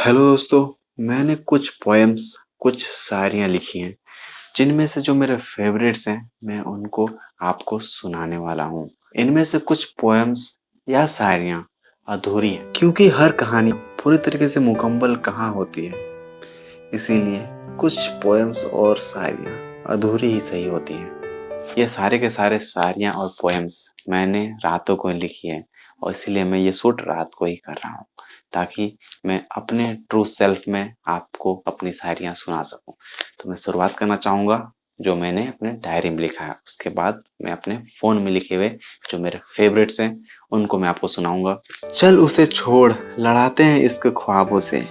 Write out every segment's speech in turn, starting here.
Hello दोस्तों, मैंने कुछ पोएम्स, कुछ शायरियाँ लिखी हैं, जिनमें से जो मेरे फेवरेट्स हैं, मैं उनको आपको सुनाने वाला हूँ। इनमें से कुछ पोएम्स या शायरियाँ अधूरी हैं, क्योंकि हर कहानी पूरी तरीके से मुकम्मल कहाँ होती है। इसीलिए कुछ पोएम्स और शायरियाँ अधूरी ही सही होती हैं। ये सारे के सारे शायरियाँ और पोएम्स मैंने रातों को लिखी है और इसीलिए मैं ये शूट रात को ही कर रहा हूँ, ताकि मैं अपने ट्रू सेल्फ में आपको अपनी शायरियाँ सुना सकूं। तो मैं शुरुआत करना चाहूँगा जो मैंने अपने डायरी में लिखा है। उसके बाद मैं अपने फ़ोन में लिखे हुए जो मेरे फेवरेट्स हैं उनको मैं आपको सुनाऊंगा। चल उसे छोड़, लड़ाते हैं इश्क ख्वाबों से,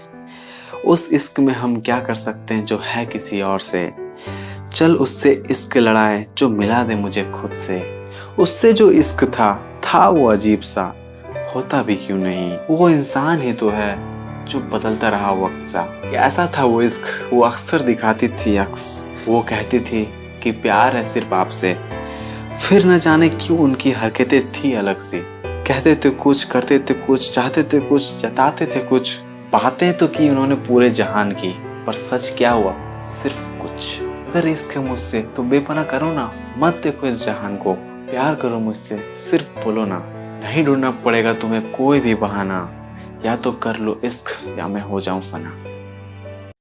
उस इश्क में हम क्या कर सकते हैं जो है किसी और से। चल उससे इश्क लड़ाए जो मिला दे मुझे खुद से। उससे जो इश्क था वो अजीब सा, होता भी क्यों नहीं। वो इंसान ही तो है जो बदलता रहा वक्त सा। कैसा था वो इश्क, वो अक्सर दिखाती थी अक्स। वो कहती थी कि प्यार है सिर्फ आपसे, फिर न जाने क्यों उनकी हरकतें थी अलग सी। कहते थे कुछ, करते थे कुछ, चाहते थे कुछ, जताते थे कुछ। बातें तो की उन्होंने पूरे जहान की, पर सच क्या हुआ, सिर्फ कुछ। अगर इश्क है मुझसे तो बेपनाह करो ना, मत देखो इस जहान को। प्यार करो मुझसे, सिर्फ बोलो ना। नहीं ढूंढना पड़ेगा तुम्हें कोई भी बहाना, या तो कर लो इश्क या मैं हो जाऊं फना।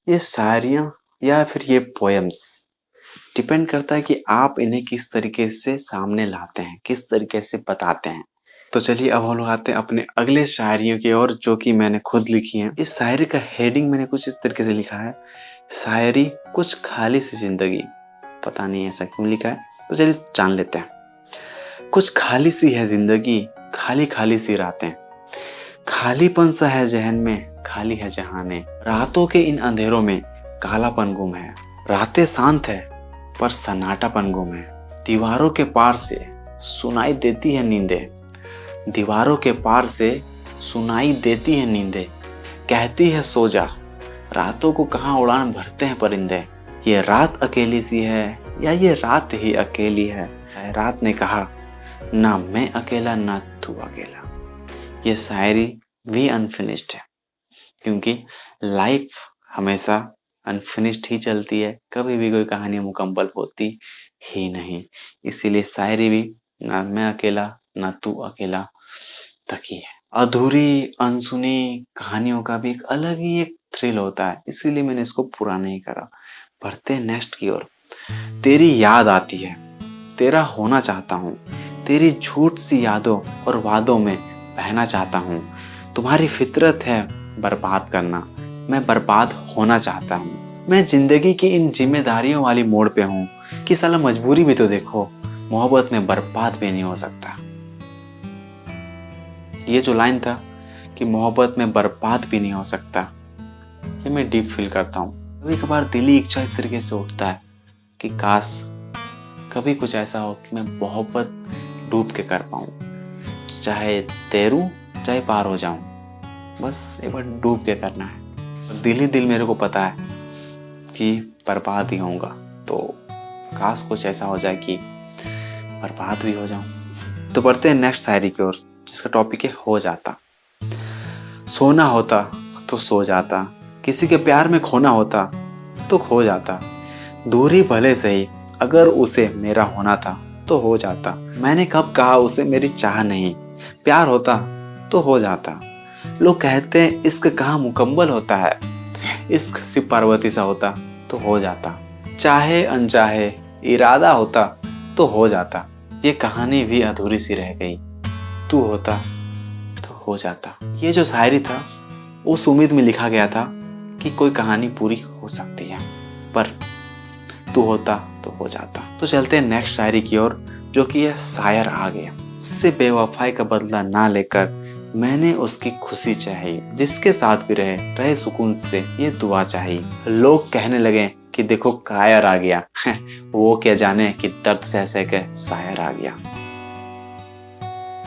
ये शायरियाँ या फिर ये पोएम्स डिपेंड करता है कि आप इन्हें किस तरीके से सामने लाते हैं, किस तरीके से बताते हैं। तो चलिए अब हम लोग आते हैं अपने अगले शायरियों की ओर, जो कि मैंने खुद लिखी हैं। इस शायरी का हेडिंग मैंने कुछ इस तरीके से लिखा है, शायरी कुछ खाली सी जिंदगी। पता नहीं ऐसा क्यों लिखा है, तो चलिए जान लेते हैं। कुछ खाली सी है जिंदगी, खाली खाली सी रातें, खालीपन सा है जहन में, खाली है जहाने। रातों के इन अंधेरों में कालापन गुम है, रातें शांत है पर सन्नाटापन गुम है। दीवारों के पार से सुनाई देती है नींदें, दीवारों के पार से सुनाई देती है नींदें। कहती है सो जा, रातों को कहाँ उड़ान भरते हैं परिंदे। ये रात अकेली सी है या ये रात ही अकेली है। रात ने कहा ना मैं अकेला ना तू अकेला। ये शायरी भी अनफिनिश्ड है, क्योंकि लाइफ हमेशा अनफिनिश्ड ही चलती है, कभी भी कोई कहानी मुकम्मल होती ही नहीं। इसीलिए शायरी भी ना मैं अकेला ना तू अकेला तक ही है। अधूरी अनसुनी कहानियों का भी एक अलग ही एक थ्रिल होता है, इसीलिए मैंने इसको पूरा नहीं करा। बढ़ते नेक्स्ट की ओर। तेरी याद आती है, तेरा होना चाहता हूँ, तेरी झूठ सी यादों और वादों में बहना चाहता हूँ। तुम्हारी फितरत है बर्बाद करना, मैं बर्बाद होना चाहता हूँ। मैं जिंदगी की इन जिम्मेदारियों वाली मोड़ पे हूँ कि साला मजबूरी भी तो देखो, मोहब्बत में बर्बाद भी नहीं हो सकता। ये जो लाइन था कि मोहब्बत में बर्बाद भी नहीं हो सकता, ये मैं डीप फील करता हूँ। कभी कभार दिली इच्छा इस तरीके से उठता है कि काश कभी कुछ ऐसा हो कि मैं मोहब्बत डूब के कर पाऊँ, चाहे तैरूं चाहे पार हो जाऊं, बस एक बार डूब के करना है। दिल ही दिल मेरे को पता है कि बर्बाद ही होऊंगा, तो काश कुछ ऐसा हो जाए कि बर्बाद भी हो जाऊं। तो बढ़ते हैं नेक्स्ट शायरी की ओर, जिसका टॉपिक है हो जाता। सोना होता तो सो जाता, किसी के प्यार में खोना होता तो खो जाता। दूरी भले सही, अगर उसे मेरा होना था तो हो जाता। मैंने कब कहा उसे मेरी चाह नहीं, प्यार होता तो हो जाता। लोग कहते हैं इश्क कहाँ मुकम्मल होता है, इश्क सिर्फ पार्वती सा होता तो हो जाता। चाहे अनचाहे इरादा होता तो हो जाता। ये कहानी भी अधूरी सी रह गई, तू होता तो हो जाता। ये जो शायरी था उस उम्मीद में लिखा गया था कि कोई कहानी पूरी हो सकती है, पर तू होता तो हो जाता। तो चलते हैं नेक्स्ट शायरी की ओर, जो कि है शायर आ गया। उससे बेवफाई का बदला ना लेकर मैंने उसकी खुशी चाही, जिसके साथ भी रहे सुकून से ये दुआ चाही। लोग कहने लगे कि देखो कायर आ गया वो क्या जाने कि दर्द सह सह के शायर आ गया।